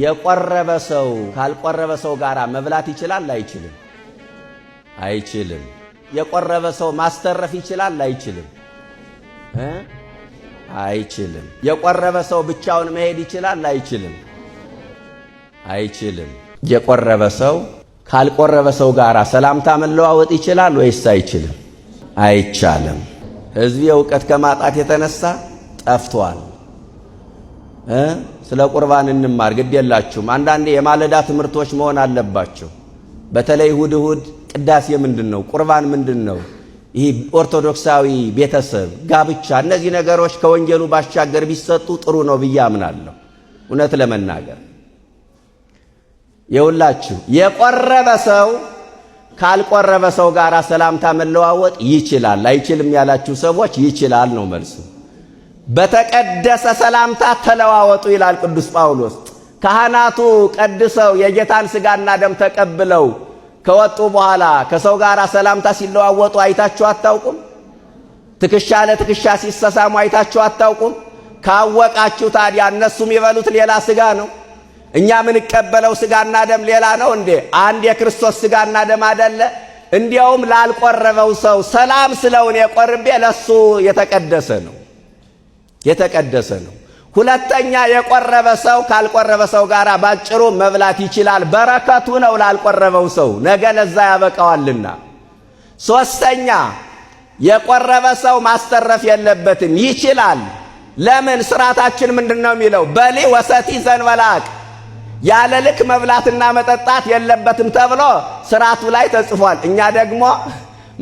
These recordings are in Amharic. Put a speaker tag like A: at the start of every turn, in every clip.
A: የቆረበ ሰው ካልቆረበ ሰው ጋር መብላት ይችላል አይችልም? አይችልም። የቆረበ ሰው ማስተረፍ ይችላል አይችልም? አይችልም። የቆረበ ሰው ብቻውን መሄድ ይችላል አይችልም? አይችልም። የቆረበ ሰው ካልቆረበ ሰው ጋር ሰላምታ መለዋወጥ ይችላል ወይስ አይችልም? አይቻልም። ሕዝብ ዕውቀት ከማጣት የተነሳ ጠፍቷል። ስለ ቁርባን እንማር ግድ የላችሁም። አንዳንዴ የማለዳ ትምህርቶች መሆን አለባቸው። በተለይ እሁድ እሁድ ቅዳሴ ምንድነው? ቁርባን ምንድነው? ይህ ኦርቶዶክሳዊ ቤተሰብ ጋብቻ፣ እነዚህ ነገሮች ከወንጌሉ ባሻገር ቢሰጡ ጥሩ ነው ብዬ አምናለሁ። እውነት ለመናገር የሁላችሁ የቆረበ ሰው ካልቆረበ ሰው ጋር ሰላምታ መለዋወጥ ይችላል። አይችልም ያላችሁ ሰዎች ይችላል ነው መልሱ። በተቀደሰ ሰላምታ ተለዋወጡ ይላል ቅዱስ ጳውሎስ። ካህናቱ ቀድሰው የጌታን ሥጋና ደም ተቀብለው ከወጡ በኋላ ከሰው ጋር ሰላምታ ሲለዋወጡ አይታችሁ አታውቁም? ትከሻ ለትከሻ ሲሰሳሙ አይታችሁ አታውቁም? ካወቃችሁ ታዲያ እነሱ የሚበሉት ሌላ ሥጋ ነው፣ እኛ የምንቀበለው ሥጋና ደም ሌላ ነው እንዴ? አንድ የክርስቶስ ሥጋና ደም አይደለ? እንዲያውም ላልቆረበው ሰው ሰላም ስለውን የቆርቤ ለሱ የተቀደሰ ነው፣ የተቀደሰ ነው። ሁለተኛ የቆረበ ሰው ካልቆረበ ሰው ጋር ባጭሩ መብላት ይችላል። በረከቱ ነው ላልቆረበው ሰው፣ ነገ ለዛ ያበቃዋልና። ሶስተኛ የቆረበ ሰው ማስተረፍ የለበትም፣ ይችላል። ለምን? ስርዓታችን ምንድነው የሚለው? በሊ ወሰቲ ዘንበላቅ፣ ያለ ልክ መብላትና መጠጣት የለበትም ተብሎ ስርዓቱ ላይ ተጽፏል። እኛ ደግሞ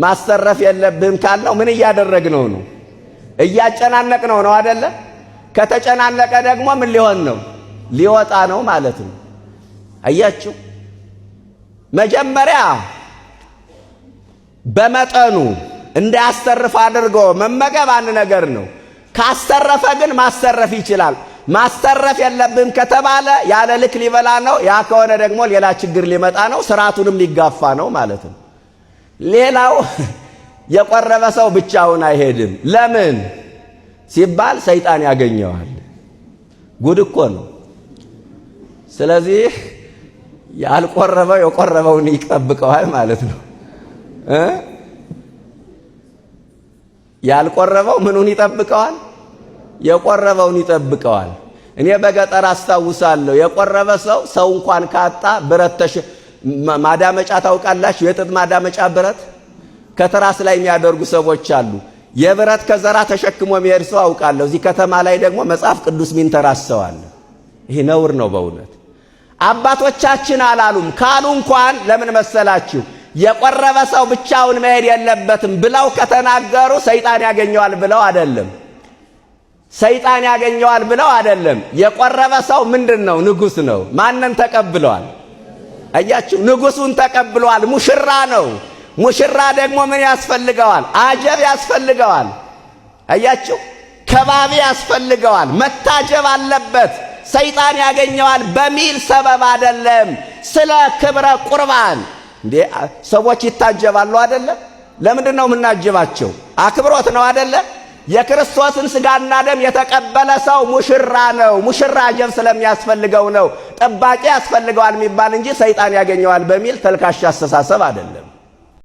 A: ማስተረፍ የለብህም ካልነው ምን እያደረግነው ነው? እያጨናነቅነው ነው አይደለ? ከተጨናነቀ ደግሞ ምን ሊሆን ነው? ሊወጣ ነው ማለት ነው። አያችሁ፣ መጀመሪያ በመጠኑ እንዳያስተርፍ አድርጎ መመገብ አንድ ነገር ነው። ካስተረፈ ግን ማስተረፍ ይችላል። ማስተረፍ የለብህም ከተባለ ያለ ልክ ሊበላ ነው። ያ ከሆነ ደግሞ ሌላ ችግር ሊመጣ ነው፣ ስርዓቱንም ሊጋፋ ነው ማለት ነው። ሌላው የቆረበ ሰው ብቻውን አይሄድም። ለምን ሲባል ሰይጣን ያገኘዋል። ጉድ እኮ ነው። ስለዚህ ያልቆረበው የቆረበውን ይጠብቀዋል ማለት ነው። ያልቆረበው ምኑን ይጠብቀዋል? የቆረበውን ይጠብቀዋል። እኔ በገጠር አስታውሳለሁ፣ የቆረበ ሰው እንኳን ካጣ ብረት ማዳመጫ ታውቃላችሁ? የጥጥ ማዳመጫ ብረት ከተራስ ላይ የሚያደርጉ ሰዎች አሉ። የብረት ከዘራ ተሸክሞ የሚሄድ ሰው አውቃለሁ። እዚህ ከተማ ላይ ደግሞ መጽሐፍ ቅዱስ ሚንተራሰዋል። ይሄ ነውር ነው በእውነት። አባቶቻችን አላሉም። ካሉ እንኳን ለምን መሰላችሁ? የቆረበ ሰው ብቻውን መሄድ የለበትም ብለው ከተናገሩ ሰይጣን ያገኘዋል ብለው አይደለም። ሰይጣን ያገኘዋል ብለው አይደለም። የቆረበ ሰው ምንድነው? ንጉሥ ነው። ማንን ተቀብለዋል? አያችሁ፣ ንጉሱን ተቀብለዋል። ሙሽራ ነው። ሙሽራ ደግሞ ምን ያስፈልገዋል? አጀብ ያስፈልገዋል። አያችሁ፣ ከባቢ ያስፈልገዋል። መታጀብ አለበት። ሰይጣን ያገኘዋል በሚል ሰበብ አይደለም። ስለ ክብረ ቁርባን እንዴ ሰዎች ይታጀባሉ አይደለ? ለምንድን ነው የምናጅባቸው? አክብሮት ነው አይደለ? የክርስቶስን ሥጋና ደም የተቀበለ ሰው ሙሽራ ነው። ሙሽራ አጀብ ስለሚያስፈልገው ነው። ጠባቂ ያስፈልገዋል የሚባል እንጂ ሰይጣን ያገኘዋል በሚል ተልካሻ አስተሳሰብ አይደለም።